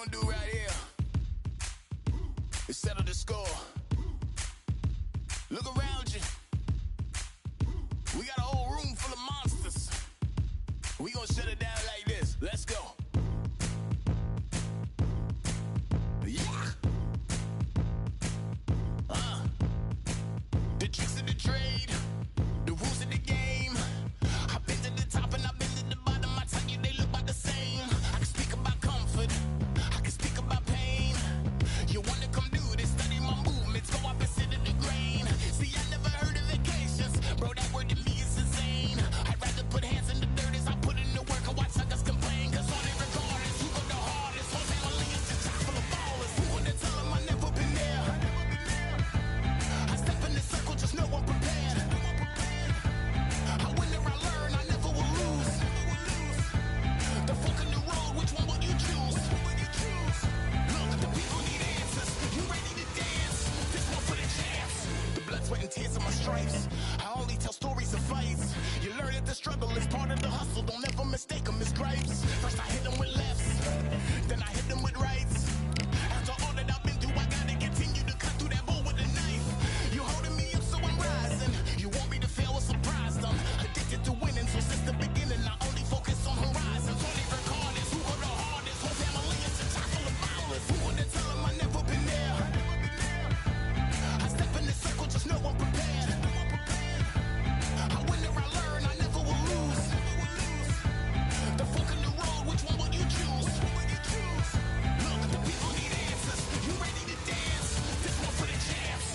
gonna do right here is settle the score. Look around you. We got a whole room full of monsters. We gonna shut it down like this. Let's go. Yeah. The tricks of the trade, the rules of the game. I've been to the top and I've been to the bottom. I tell you they look about the same. I can speak about comfort, I can speak about pain. You wanna come do this, study my movements, go opposite of the grain. See, I never heard of vacations, bro, that word to me is insane. I'd rather put hands in the dirt as I put in the work and watch suckers complain. Cause on it regardless, who go the hardest, whole family is just chock full of ballers. Who wanna tell them I never been there? I step in the circle, just know I'm prepared. I win or I learn, I never will lose. The fork in the road, which one will you choose? Look, the people need answers. You ready to dance? This one for the chance. The blood, sweat, and tears of my stripes. I only tell stories of fights. You learn that the struggle is part of the hustle. Don't ever mistake them as gripes. First I hit them with lefts, then I hit them with rights. After all that I've been through, I gotta continue to cut through that bull with a knife. You holding me up, so I'm rising. You want me to fail, well, surprised. I'm addicted to winning, so since the beginning, I only focus on horizons. Only recorders, who go the hardest? Whole family is a chock full of ballers. Who wanna tell them I never been there? I step in the circle, just know I'm prepared. I win or I learn, I never will lose. The fork in the road, which one will you choose? Look, the people need answers. You ready to dance? This one for the champs.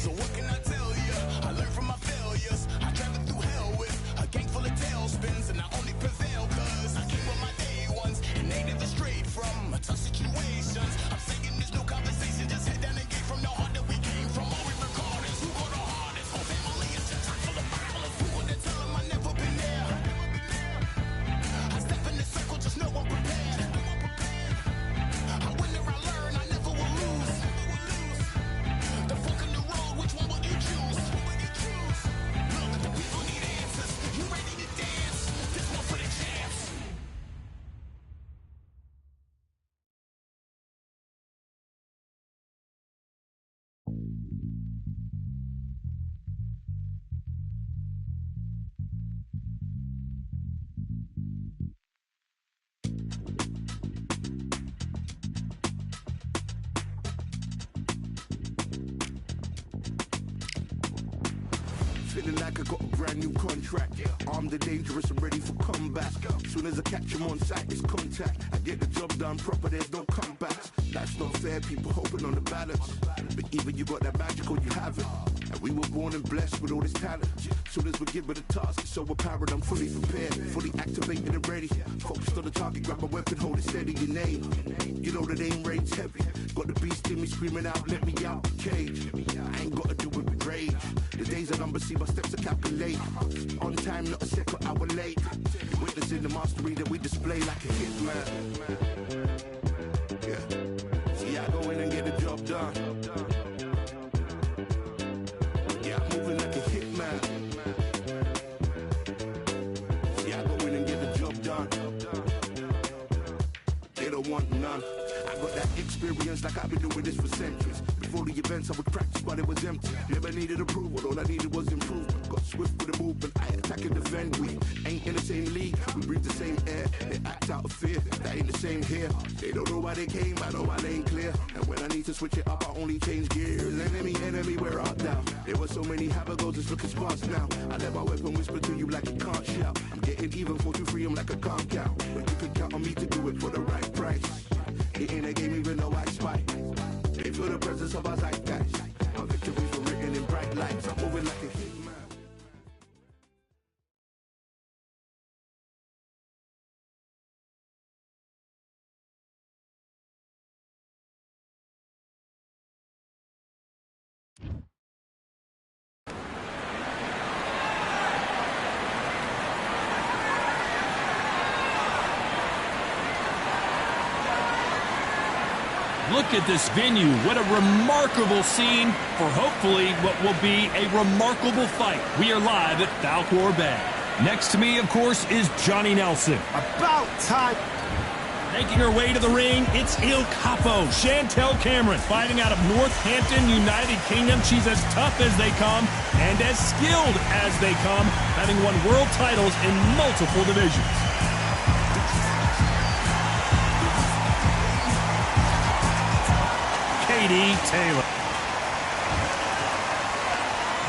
So what can I tell you? I learned from my failures. I traveled through hell with a gang full of tailspins, and I only prevail cause I came with my day ones, and they never strayed from tough situations. I'm saying there's no conversation, just head down and get from the heart that we came from. All we recorders, who go the hardest? Whole family is just chock full of ballers. Who wanna tell them I never been there? I step in the circle, just know I'm prepared. I win or I learn, I never will lose. The fork in the road, which one will you choose? Look, the people need answers. You ready to dance? This one for the champs. Feeling like I got a brand new contract. Armed and dangerous and ready for combat. Soon as I catch him on sight, it's contact. I get the job done proper, there's no comebacks. That's not fair, people hoping on the balance. But either you got that magic or you haven't. And we were born and blessed with all this talent. Soon as we're given a task, it's overpowered, I'm fully prepared. Fully activated and ready. Focused on the target, grab my weapon, hold it steady, your name. You know that aim rain's heavy. Got the beast in me screaming out, let me out the cage. I ain't gotta do it with rage. The days are numbered, see my steps are calculate. On time, not a second hour late. Witnessing the mastery that we display like a hitman. Yeah. See, I go in and get the job done. Yeah, I'm moving like a hitman. See, I go in and get the job done. They don't want none. I got that experience like I've been doing this for centuries. Before the events I would practice but it was empty. Never needed approval, all I needed was improvement. Got swift with the movement, I attack and defend. We ain't in the same league, we breathe the same air. They act out of fear, that ain't the same here. They don't know why they came, I know why they ain't clear. And when I need to switch it up, I only change gears. Enemy, where art thou? There were so many habagos, it's looking sparse now. I let my weapon whisper to you like a can't shout. I'm getting even 4-2-3, I'm like a calm cow. But you can count on me to do it for the right price. It ain't a game even though I spy. They feel the presence of our zeitgeist. Our victories were written in bright lights. I'm moving like a hitman. look at this venue. What a remarkable scene for hopefully what will be a remarkable fight. We are live at Falkor Bay. Next to me, of course, is Johnny Nelson. About time. Making her way to the ring, it's Il Capo, Chantel Cameron, fighting out of Northampton, United Kingdom. She's as tough as they come and as skilled as they come, having won world titles in multiple divisions. Katie Taylor.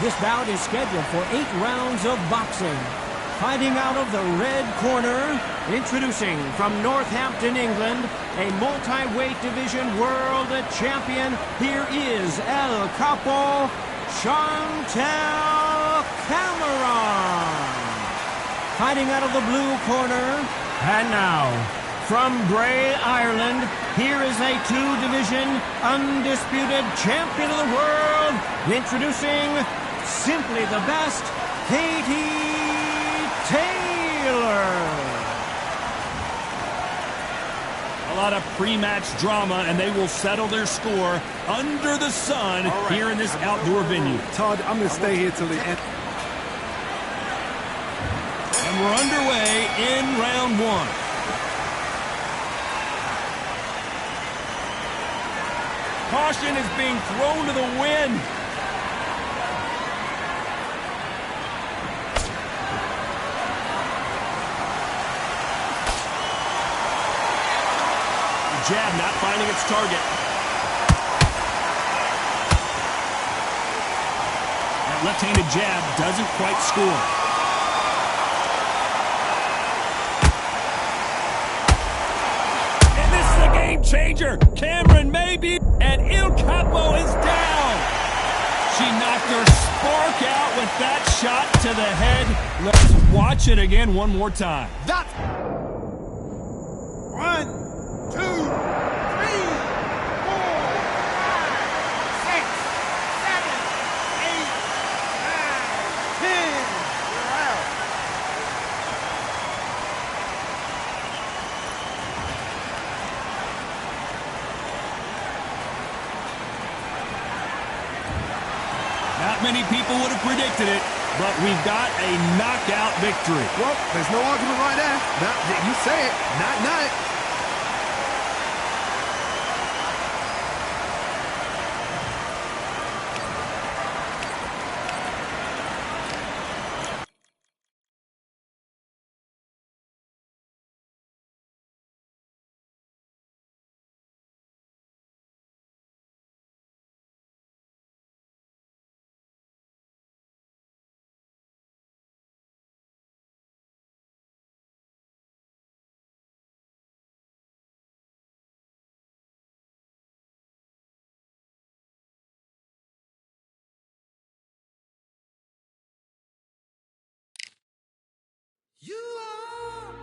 This bout is scheduled for 8 rounds of boxing. Fighting out of the red corner, introducing from Northampton, England, a multi-weight division world champion, here is El Capo, Chantel Cameron. Fighting out of the blue corner, and now, from Bray, Ireland, here is a 2-division undisputed champion of the world, introducing simply the best, Katie Taylor. A lot of pre-match drama, and they will settle their score under the sun here in this outdoor venue. Todd, I'm going to stay here till the end. And we're underway in round 1. Caution is being thrown to the wind. Jab not finding its target. That left-handed jab doesn't quite score. And this is a game changer. Cameron maybe, and Il Capo is down. She knocked her spark out with that shot to the head. Let's watch it again one more time. That's 1, 2, 3, 4, 5, 6, 7, 8, 9, 10. You're out. Not many people would have predicted it, but we've got a knockout victory. Well, there's no argument right there. You say it. Night. You are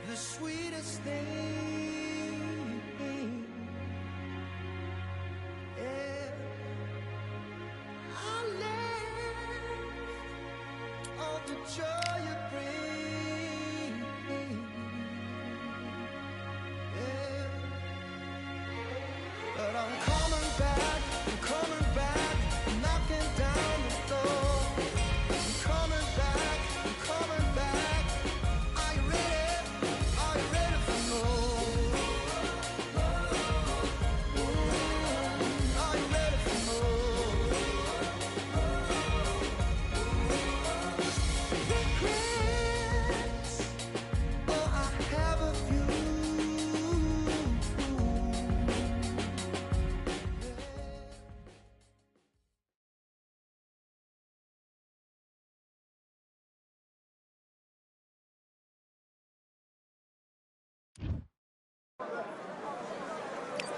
the sweetest thing. Yeah. I live all the joy you bring. Yeah. But I'm coming back, knocking down the door. I'm coming back. Are you ready for more? Are you ready for more? Regrets, oh, I have a few.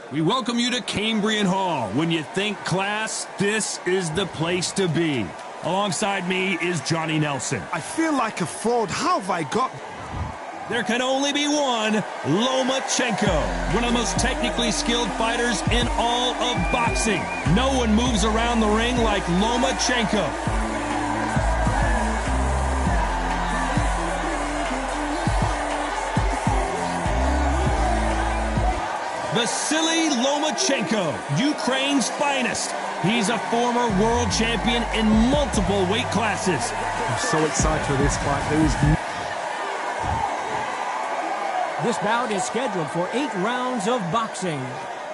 We welcome you to Cambrian Hall. When you think class, this is the place to be. Alongside me is Johnny Nelson. I feel like a fraud. How have I got... There can only be one, Lomachenko, one of the most technically skilled fighters in all of boxing. No one moves around the ring like Lomachenko. Vasily Lomachenko, Ukraine's finest. He's a former world champion in multiple weight classes. I'm so excited for this fight. This bout is scheduled for 8 rounds of boxing.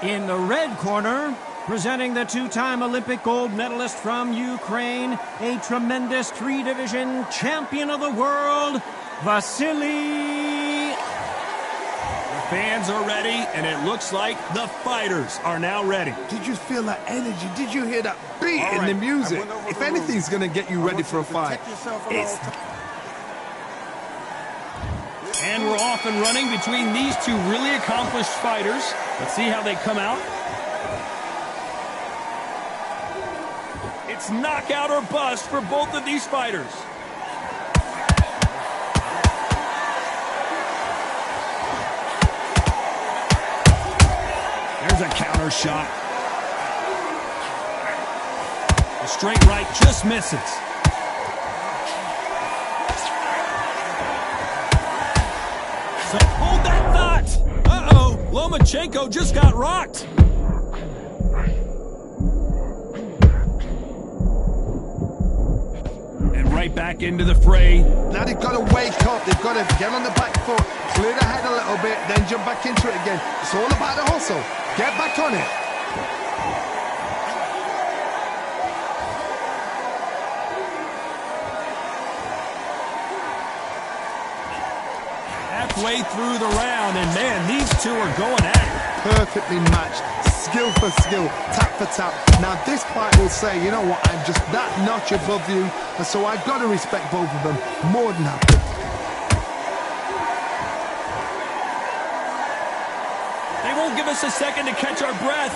In the red corner, presenting the 2-time Olympic gold medalist from Ukraine, a tremendous 3-division champion of the world, Vasily. The fans are ready, and it looks like the fighters are now ready. Did you feel that energy? Did you hear that beat in the music? If anything's going to get you ready for a fight, it's... And we're off and running between these two really accomplished fighters. Let's see how they come out. It's knockout or bust for both of these fighters. There's a counter shot. The straight right just misses. So hold that thought. Uh-oh, Lomachenko just got rocked. And right back into the fray. Now they've got to wake up. They've got to get on the back foot, clear the head a little bit, then jump back into it again. It's all about the hustle. Get back on it. Halfway through the round, and man, these two are going at it. Perfectly matched, skill for skill, tap for tap. Now this fight will say, you know what, I'm just that notch above you, and so I've got to respect both of them more than happy. They won't give us a second to catch our breath.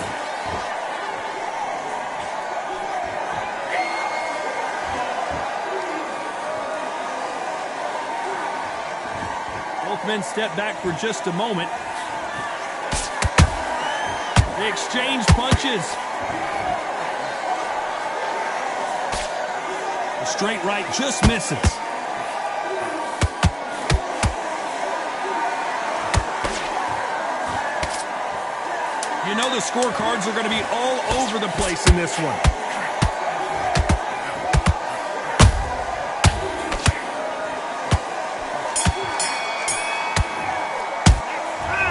Both men step back for just a moment. They exchange punches. The straight right just misses. You know the scorecards are going to be all over the place in this one.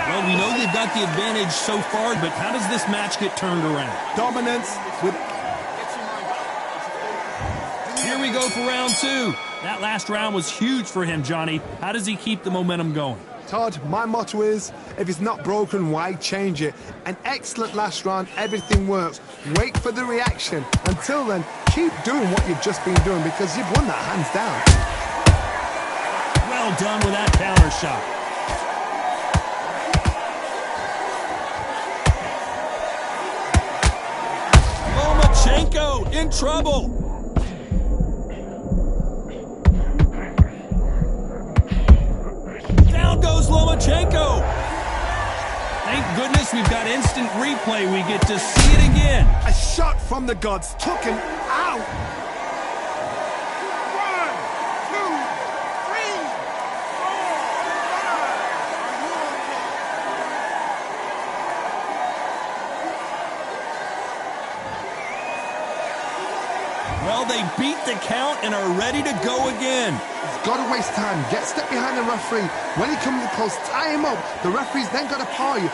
Well, we know they've got the advantage so far, but how does this match get turned around? Dominance with... Here we go for round 2. That last round was huge for him, Johnny. How does he keep the momentum going? Todd, my motto is, if it's not broken, why change it? An excellent last round, everything works. Wait for the reaction. Until then, keep doing what you've just been doing because you've won that hands down. Well done with that counter shot. Lomachenko in trouble. Down goes Lomachenko. Thank goodness we've got instant replay. We get to see it again. A shot from the gods took him out. 1, 2, 3, 4. Well, they beat the count and are ready to go again. He's got to waste time. Get step behind the referee. When he comes close, tie him up. The referee's then got to paw you.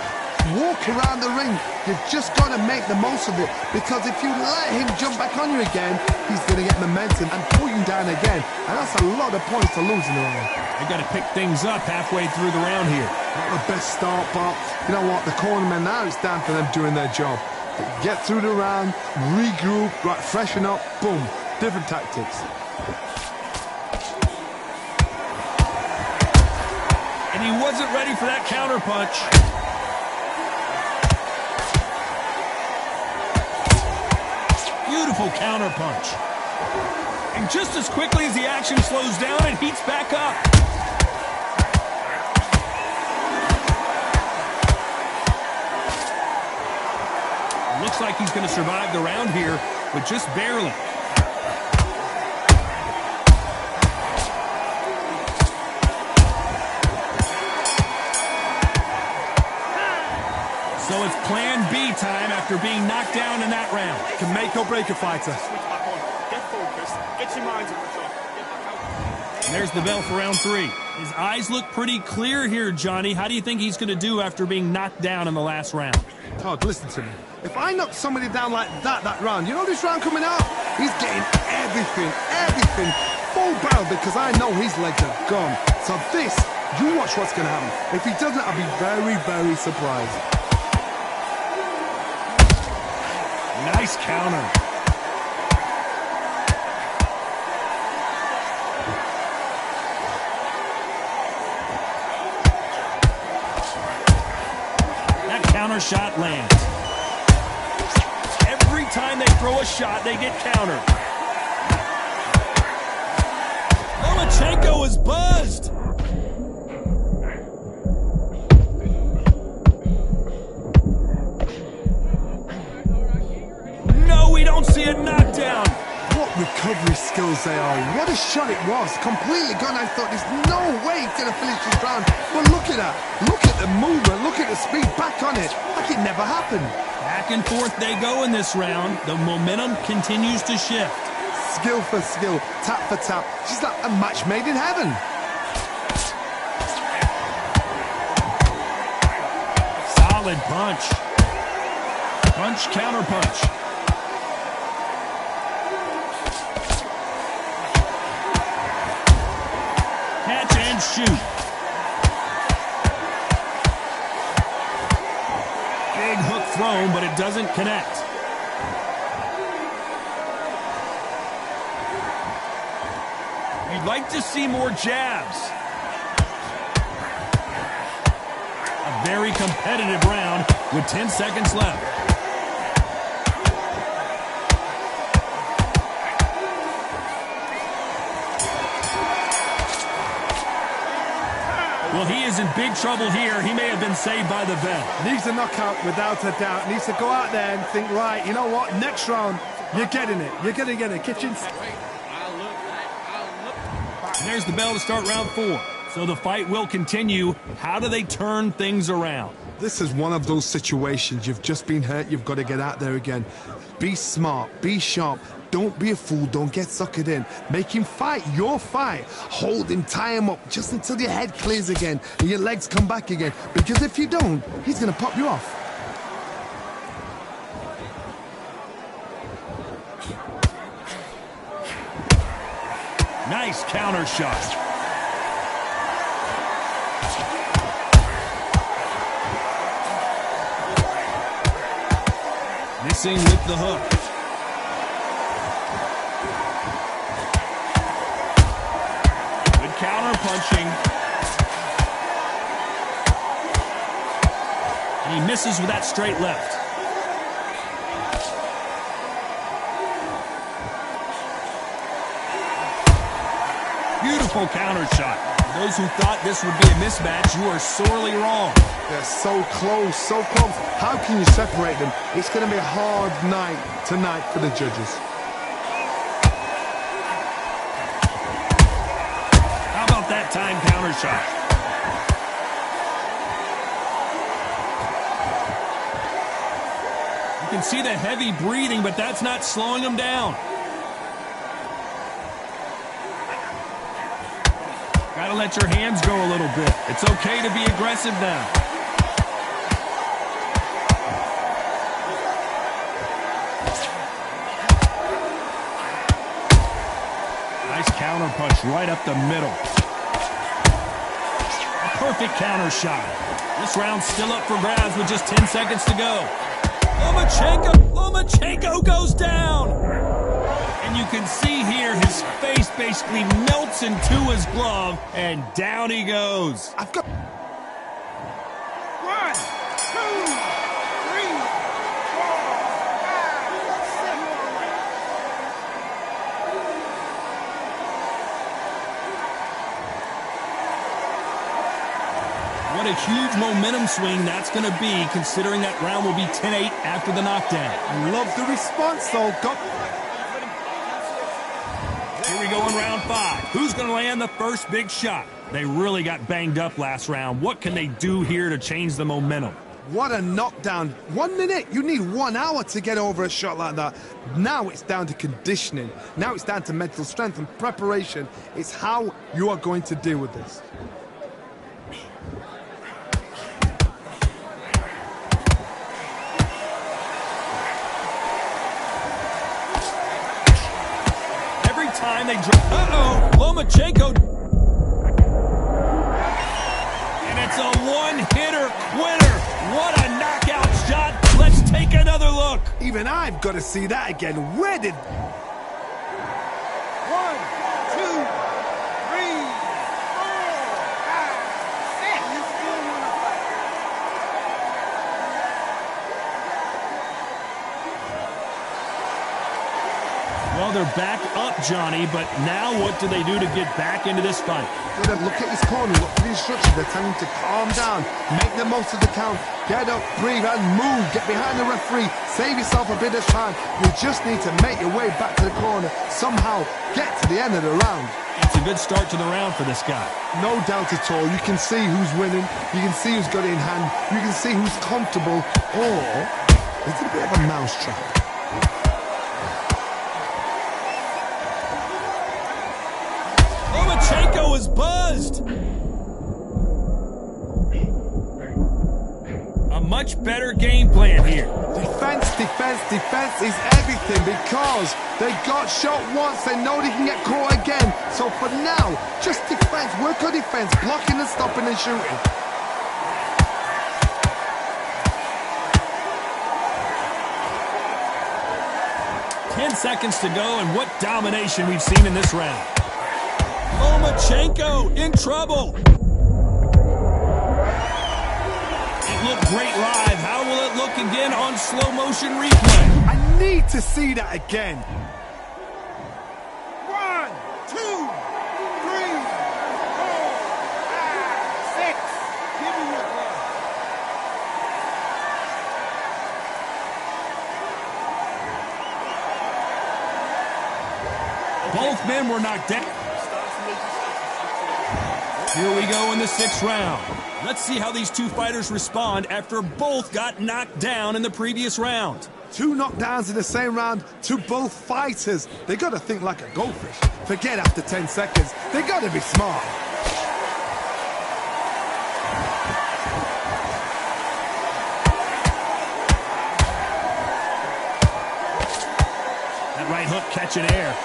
Walk around the ring. You've just got to make the most of it. Because if you let him jump back on you again, he's going to get momentum and pull you down again. And that's a lot of points to lose in the round. They've got to pick things up halfway through the round here. Not the best start, but you know what? The cornermen now, it's down for them doing their job. Get through the round, regroup, right, freshen up, boom. Different tactics. And he wasn't ready for that counter punch. Beautiful counter punch. And just as quickly as the action slows down, it heats back up. Looks like he's going to survive the round here, but just barely. So time after being knocked down in that round. Can make or break a fighter. Get focused. Get your mind on the job. Get back out. And there's the bell for round 3. His eyes look pretty clear here, Johnny. How do you think he's going to do after being knocked down in the last round? Todd, listen to me. If I knock somebody down like that round, you know this round coming out? He's getting everything, full barrel, because I know his legs are gone. So this, you watch what's going to happen. If he doesn't, I'll be very, very surprised. Nice counter. That counter shot lands. Every time they throw a shot, they get countered. Lomachenko is buzzed. No, we don't see a knockdown. What recovery skills they are. What a shot it was. Completely gone. I thought there's no way he's going to finish this round. But look at that. Look at the movement. Look at the speed. Back on it. Like it never happened. Back and forth they go in this round. The momentum continues to shift. Skill for skill. Tap for tap. She's like a match made in heaven. Solid punch. Punch, counter punch. Catch and shoot. Big hook thrown, but it doesn't connect. You'd like to see more jabs. A very competitive round with 10 seconds left. Well, he is in big trouble here. He may have been saved by the bell. Needs a knockout without a doubt. Needs to go out there and think, right, you know what? Next round, you're getting it. You're going to get it. Kitchen. And there's the bell to start round 4. So the fight will continue. How do they turn things around? This is one of those situations. You've just been hurt. You've got to get out there again. Be smart. Be sharp. Don't be a fool. Don't get suckered in. Make him fight your fight. Hold him, tie him up just until your head clears again and your legs come back again. Because if you don't, he's going to pop you off. Nice counter shot. Missing with the hook. Good counter punching. And he misses with that straight left. Beautiful counter shot. Those who thought this would be a mismatch, you are sorely wrong. They're so close, so close. How can you separate them? It's going to be a hard night tonight for the judges. How about that time counter shot? You can see the heavy breathing, but that's not slowing him down. Gotta let your hands go a little bit. It's okay to be aggressive now. Nice counter punch right up the middle. A perfect counter shot. This round's still up for grabs with just 10 seconds to go. Lomachenko goes down. And you can see here his face basically melts into his glove, and down he goes. I've got... 1, 2, 3, 4, 5, 6. What a huge momentum swing that's going to be, considering that round will be 10-8 after the knockdown. Love the response, though. Here we go in round 5. Who's going to land the first big shot? They really got banged up last round. What can they do here to change the momentum? What a knockdown. 1 minute. You need 1 hour to get over a shot like that. Now it's down to conditioning. Now it's down to mental strength and preparation. It's how you are going to deal with this. Every time they drop... Uh-oh! Lomachenko... And it's a one-hitter quitter. What a knockout shot. Let's take another look. Even I've got to see that again. Where did... 1, 2, 3, 4, 5, 6. Well, they're back up, Johnny, but now what do they do to get back into this fight? Look at his corner, look for the instructions. They're telling him to calm down, make the most of the count, get up, breathe, and move. Get behind the referee, save yourself a bit of time. You just need to make your way back to the corner, somehow get to the end of the round. It's a good start to the round for this guy. No doubt at all. You can see who's winning, you can see who's got it in hand, you can see who's comfortable, or it's a bit of a mousetrap. Lomachenko is buzzed. A much better game plan here. Defense, defense, defense is everything because they got shot once, they know they can get caught again. So for now, just defense, work on defense, blocking and stopping and shooting. Ten seconds to go, and what domination we've seen in this round. Lomachenko in trouble. It looked great live. How will it look again on slow motion replay? I need to see that again. 1, 2, 3, 4, 5, 6. Give me your glove. Both men were knocked down. Here we go in the 6th round. Let's see how these two fighters respond after both got knocked down in the previous round. 2 knockdowns in the same round to both fighters. They got to think like a goldfish. Forget after 10 seconds. They got to be smart. That right hook catching air.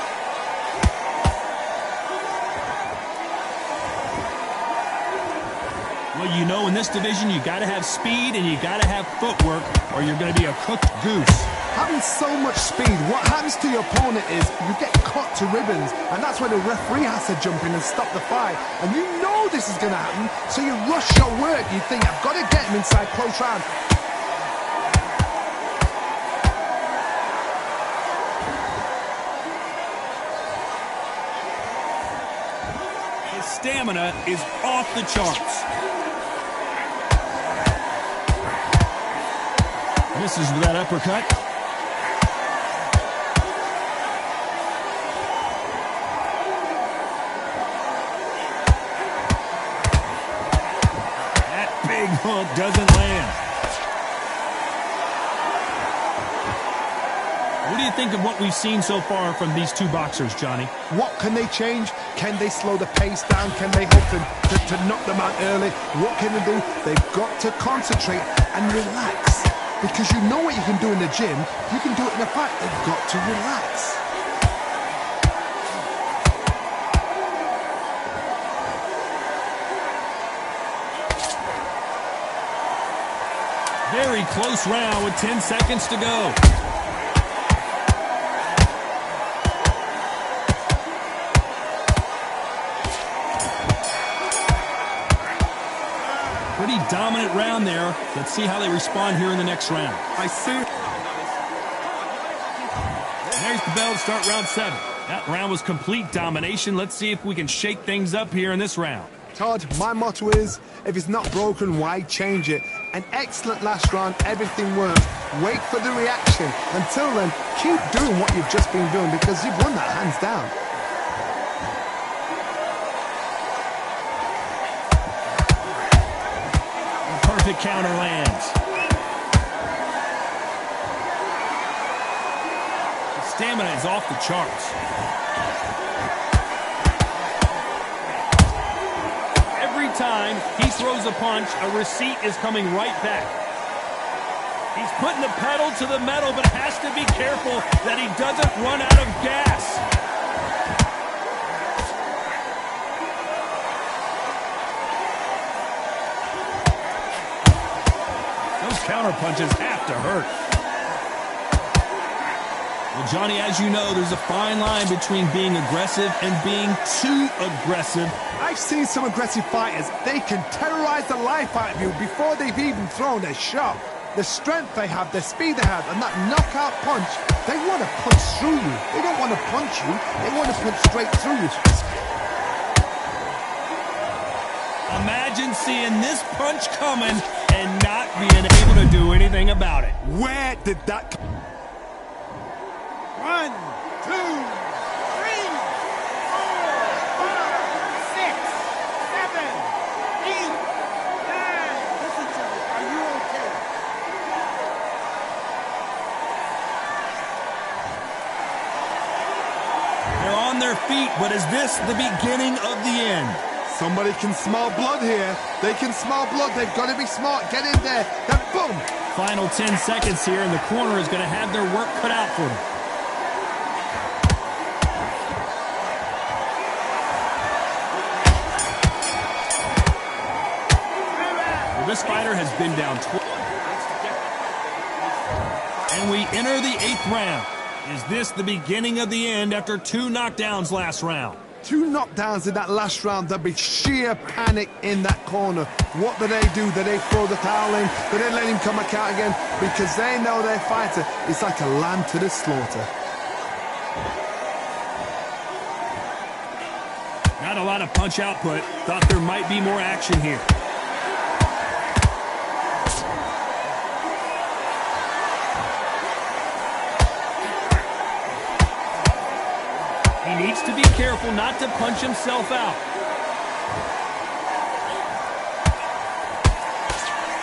Well, you know, in this division, you got to have speed and you got to have footwork, or you're going to be a cooked goose. Having so much speed, what happens to your opponent is you get cut to ribbons, and that's where the referee has to jump in and stop the fight. And you know this is going to happen, so you rush your work. You think, I've got to get him inside close round. His stamina is off the charts. Misses with that uppercut. That big hook doesn't land. What do you think of what we've seen so far from these two boxers, Johnny? What can they change? Can they slow the pace down? Can they hope to knock them out early? What can they do? They've got to concentrate and relax. Because you know what you can do in the gym, you can do it in a fight. They've got to relax. Very close round with 10 seconds to go. Pretty dominant round there. Let's see how they respond here in the next round. I see. There's the bell to start round 7. That round was complete domination. Let's see if we can shake things up here in this round. Todd, my motto is, if it's not broken, why change it? An excellent last round, everything worked. Wait for the reaction. Until then, keep doing what you've just been doing because you've won that hands down. Perfect counter lands. stamina is off the charts. Every time he throws a punch, a receipt is coming right back. He's putting the pedal to the metal, but has to be careful that he doesn't run out of gas. Those counter punches have to hurt. Well, Johnny, as you know, there's a fine line between being aggressive and being too aggressive. I've seen some aggressive fighters. They can terrorize the life out of you before they've even thrown a shot. The strength they have, the speed they have, and that knockout punch, they want to punch through you. They don't want to punch you. They want to punch straight through you. Imagine seeing this punch coming and not being able to do anything about it. Where did that come? 1, 2, 3, 4, 5, 6, 7, 8, 9. Listen to me. Are you okay? They're on their feet, but is this the beginning of the end? Somebody can smell blood here. They can smell blood. They've got to be smart. Get in there. Then boom. Final 10 seconds here, and the corner is going to have their work cut out for them. Well, this fighter has been down twice. And we enter the 8th round. Is this the beginning of the end after 2 knockdowns last round? 2 knockdowns in that last round. There'll be sheer panic in that corner. What do? Do they throw the towel in? Do they let him come back out again? Because they know their fighter is like a lamb to the slaughter. Not a lot of punch output. Thought there might be more action here. He needs to be careful not to punch himself out.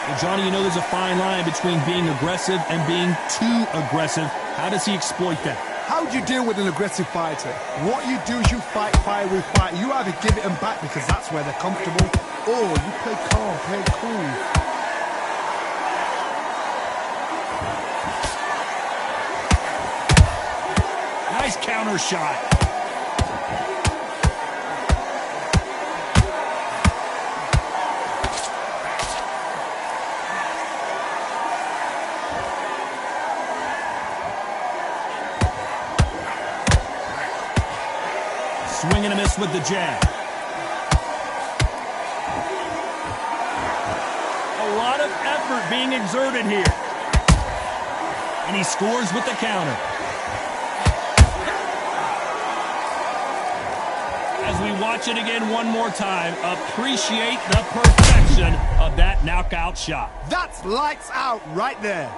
Well, Johnny, you know there's a fine line between being aggressive and being too aggressive. How does he exploit that? How do you deal with an aggressive fighter? What you do is you fight fire with fire. You either give it them back because that's where they're comfortable, or you play calm, play cool. Nice counter shot. Swing and a miss with the jab. A lot of effort being exerted here. And he scores with the counter. As we watch it again one more time, appreciate the perfection of that knockout shot. That's lights out right there.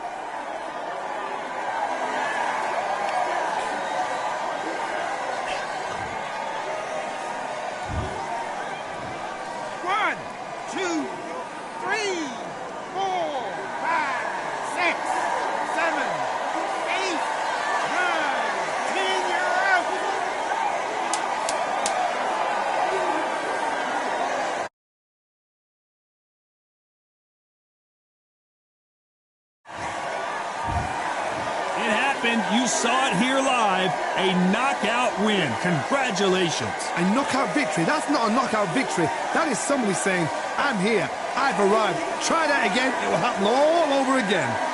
You saw it here live, a knockout win. Congratulations. A knockout victory? That's not a knockout victory. That is somebody saying, I'm here, I've arrived. Try that again, it will happen all over again.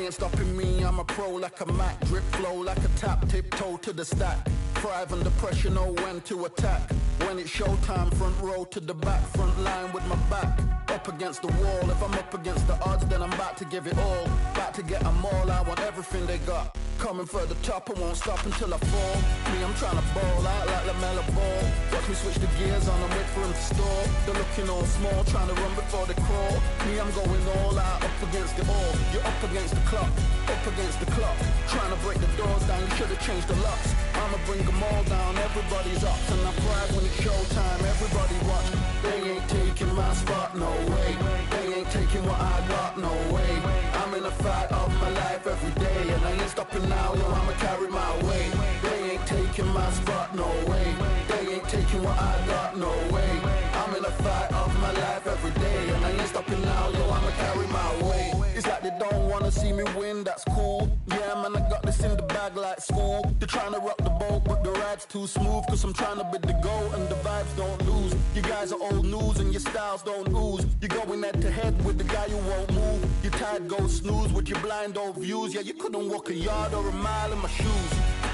They ain't stopping me, I'm a pro like a Mac. Drip flow like a tap, tiptoe to the stack. Thrive under pressure, know when to attack. When it's showtime, front row to the back. Front line with my back up against the wall. If I'm up against the odds, then I'm about to give it all. About to get them all, I want everything they got. Coming for the top, I won't stop until I fall. Me, I'm trying to ball out like LaMelo Ball. Watch me switch the gears on and wait for him to stall. They're looking all small, trying to run before they crawl. Me, I'm going all out, up against it all. You're up against the clock, up against the clock. Trying to break the doors down, you should've changed the locks. I'ma bring them all down, everybody's up. And I pride when it's showtime, everybody watch. They ain't taking my spot, no way. They ain't taking what I got, no way. I'm in a fight of my life every day, and I ain't stopping now, yo, I'ma carry my weight. They ain't taking my spot, no way. They ain't taking what I got, no way. I'm in a fight of my life every day, and I ain't stopping now, yo, I'ma carry my weight. It's like they don't wanna see me win, that's cool. Yeah, man, I got this in the bag like school. They're trying to rock the boat, but the ride's too smooth. Cause I'm trying to be the goal, and the vibes don't lose. You guys are old news, and your styles don't ooze. You're going head to head with the guy who won't move. Your tide goes snooze with your blind old views. Yeah, you couldn't walk a yard or a mile in my shoes.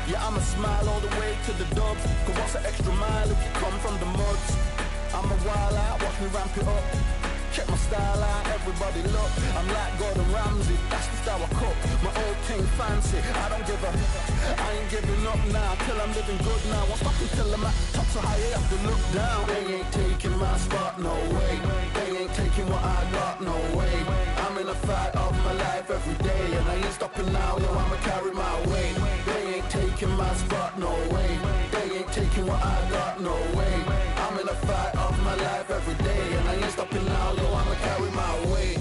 Yeah, I'ma smile all the way to the dubs. Cause what's an extra mile if you come from the muds? I'm a wild out, watch me ramp it up. Check my style out, everybody look. I'm like Gordon Ramsay, that's the style I cook. My old thing fancy, I don't give a. I ain't giving up now, till I'm living good now. Won't stop until I'm at the top, so high I have to look down. They ain't taking my spot, no way. They ain't taking what I got, no way. I'm in a fight of my life every day, and I ain't stopping now, yo, I'ma carry my weight. They ain't taking my spot, no way. They ain't taking what I got, no way. I'm in a fight of my life every day, and I ain't stopping now, yo, I'ma carry my weight.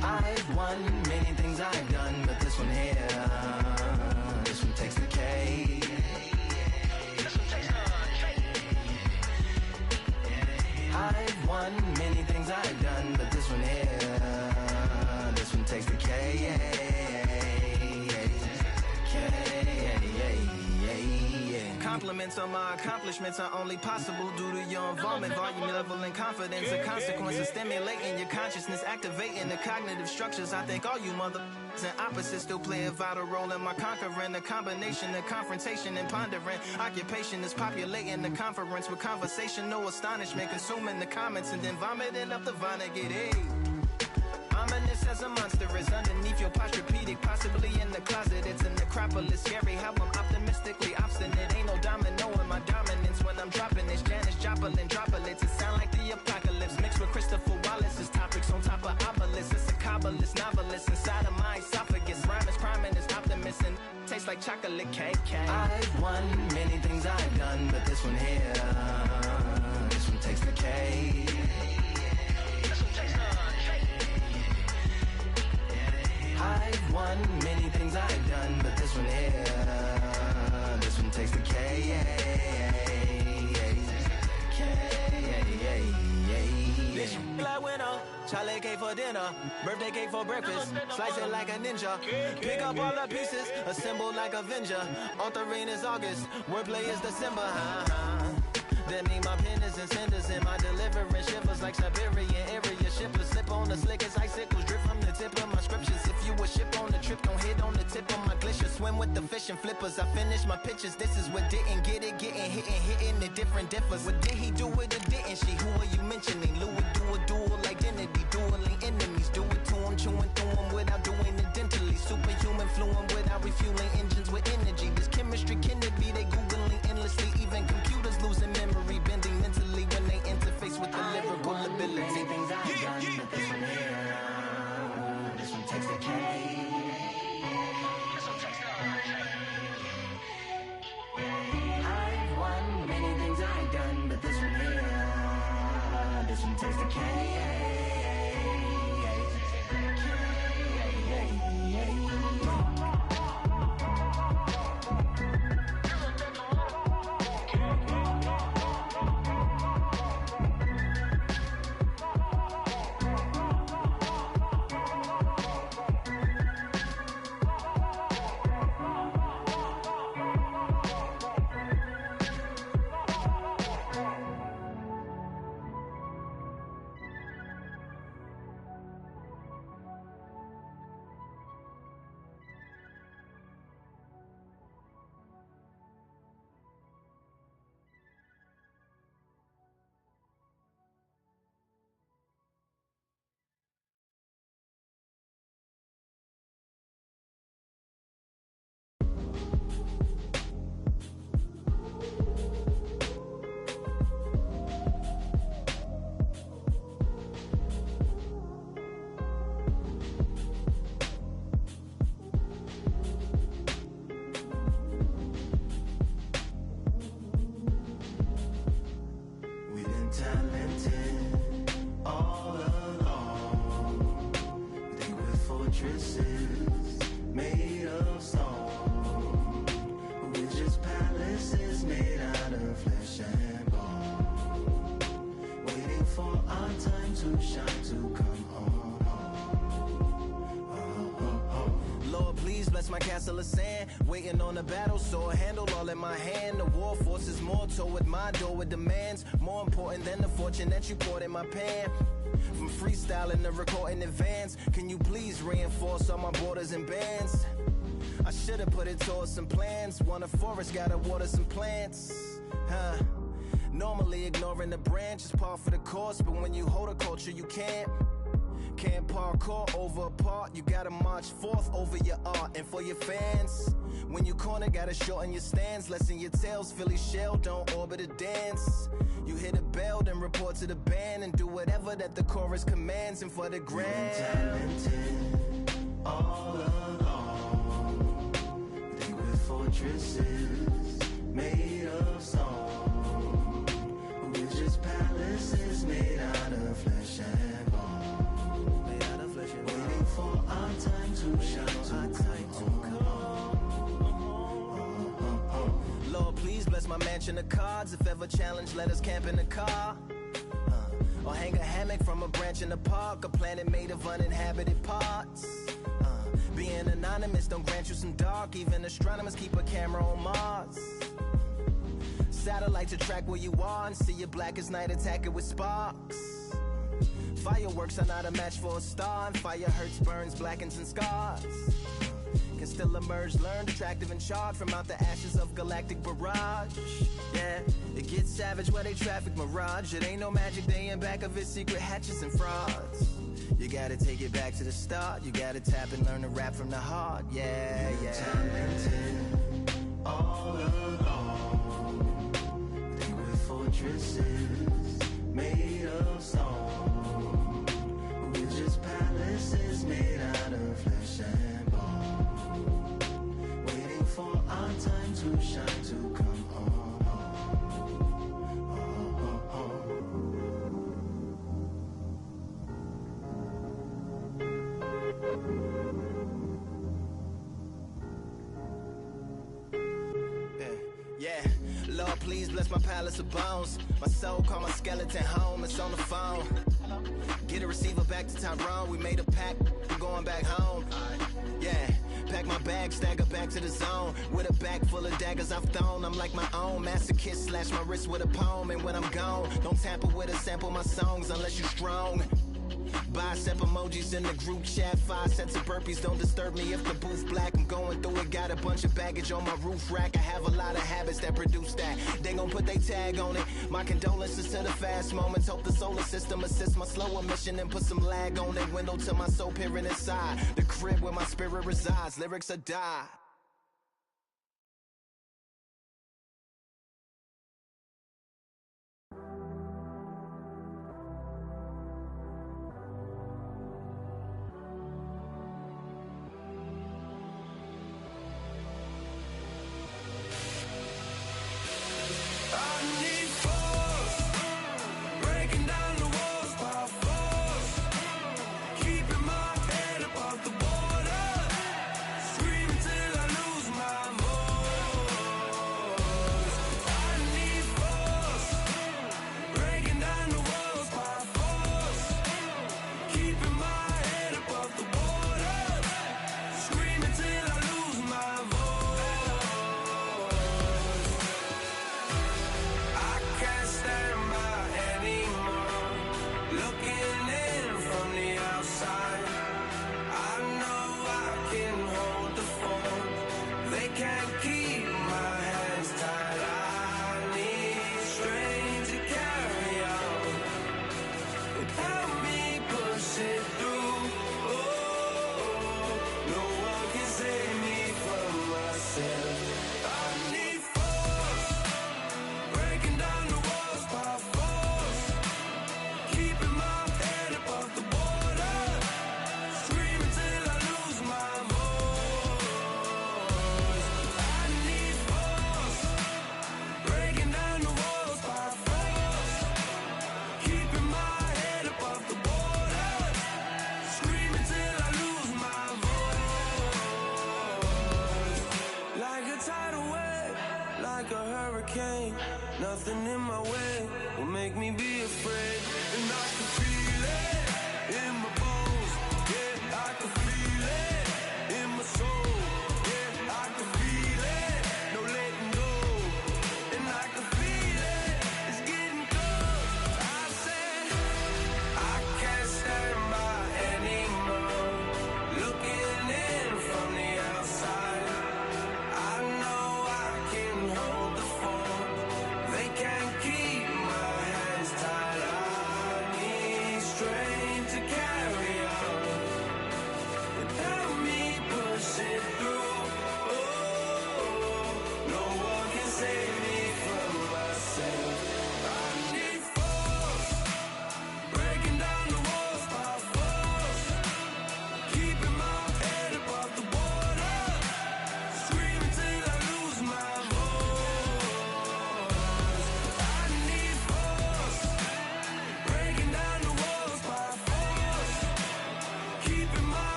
I've won many things I've done, but this one here, this one takes the cake. I've won many things I've done, but this one here, this one takes the cake. Compliments on my accomplishments are only possible due to your involvement, volume, level, and confidence. The consequences stimulating your consciousness, activating the cognitive structures. I think all you mother and opposites still play a vital role in my conquering. The combination of confrontation and pondering. Occupation is populating the conference with conversation, no astonishment, consuming the comments and then vomiting up the Vonnegut. Hey. Ominous as a monster is underneath your posturepedic, possibly in the closet. It's a necropolis, scary how I'm optimistically obstinate. Ain't no domino in my dominance when I'm dropping this. Janis Joplin droplets, it sound like the apocalypse mixed with Christopher Wallace's topics on top of obelisks. It's a kabbalist novelist inside of my esophagus. Rhyme is priming, it's optimist and tastes like chocolate cake. I've won many things I've done, but this one here, this one takes the cake. I've won many things I've done, but this one here, this one takes the K. Like winner, chocolate cake for dinner, birthday cake for breakfast, slice it like a ninja, pick up all the pieces, assemble like Avenger. Author rain is August, wordplay is December. That mean my pen is in cinders and my deliverance shivers like Siberian area shippers. Slip on the slickest icicles, drip from the tip of my scriptures. If you a ship on the trip, don't hit on the tip of my glacier. Swim with the fish and flippers. I finish my pictures. This is what didn't get it, getting hit and hitting the different differs. What did he do with it, didn't she? Who are you mentioning? Louis do a dual identity, dueling enemies. Do it to him, chewing through him without doing it dentally. Superhuman fluent without refueling engines with energy. This chemistry can it be? They googling endlessly. Even computers losing memory, bending mentally when they interface with the lyrical ability. Things I've done, but this one here, this one takes the K. I've won many things I've done, but this one here, this one takes the K. fortresses made of stone. We're just palaces made out of flesh and bone, waiting for our time to shine, to come on home. Lord, please bless my castle of sand, waiting on the battle sword, handle all in my hand. The war forces more toward my door with demands, more important than the fortune that you poured in my pan. From freestyling to recording advance, can you please reinforce all my borders and bands? I should've put it towards some plans. Want a forest, gotta water some plants. Normally ignoring the branch is par for the course, but when you hold a culture you can't parkour over a part. You gotta march forth over your art and for your fans. When you corner, gotta shorten your stance, lessen your tails. Philly shell, don't orbit a dance. You hit a bell, then report to the band and do whatever that the chorus commands. And for the grand, talented all along, think with fortresses made of stone. We're just palaces made out of flesh and bone, waiting for our time to shine, to come home. Lord, please bless my mansion of cards. If ever challenged, let us camp in the car. Or hang a hammock from a branch in the park. A planet made of uninhabited parts. Being anonymous don't grant you some dark. Even astronomers keep a camera on Mars. Satellite to track where you are and see your blackest night, attack it with sparks. Fireworks are not a match for a star, and fire hurts, burns, blackens, and scars. Can still emerge, learned, attractive, and charred from out the ashes of galactic barrage. Yeah, it gets savage where they traffic mirage. It ain't no magic day in back of its secret hatches and frauds. You gotta take it back to the start. You gotta tap and learn to rap from the heart. Yeah, yeah. Talented all along, think with fortresses made of stone. We're just palaces made out of flesh and bone, waiting for our time to shine, to come on Yeah, Lord, please bless my palace of bones. My soul call my skeleton home, it's on the phone. Get a receiver back to Tyrone. We made a pact, we're going back home. Yeah, pack my bag, stagger back to the zone. With a bag full of daggers I've thrown. I'm like my own masochist, slash my wrist with a poem. And when I'm gone, don't tamper with or sample my songs unless you're strong. Bicep emojis in the group chat, 5 sets of burpees, don't disturb me if the booth black. I'm going through it, got a bunch of baggage on my roof rack. I have a lot of habits that produce that. They gon' put they tag on it. My condolences to the fast moments. Hope the solar system assists my slower mission and put some lag on it. Window to my soul peering inside the crib where my spirit resides. Lyrics are die. keeping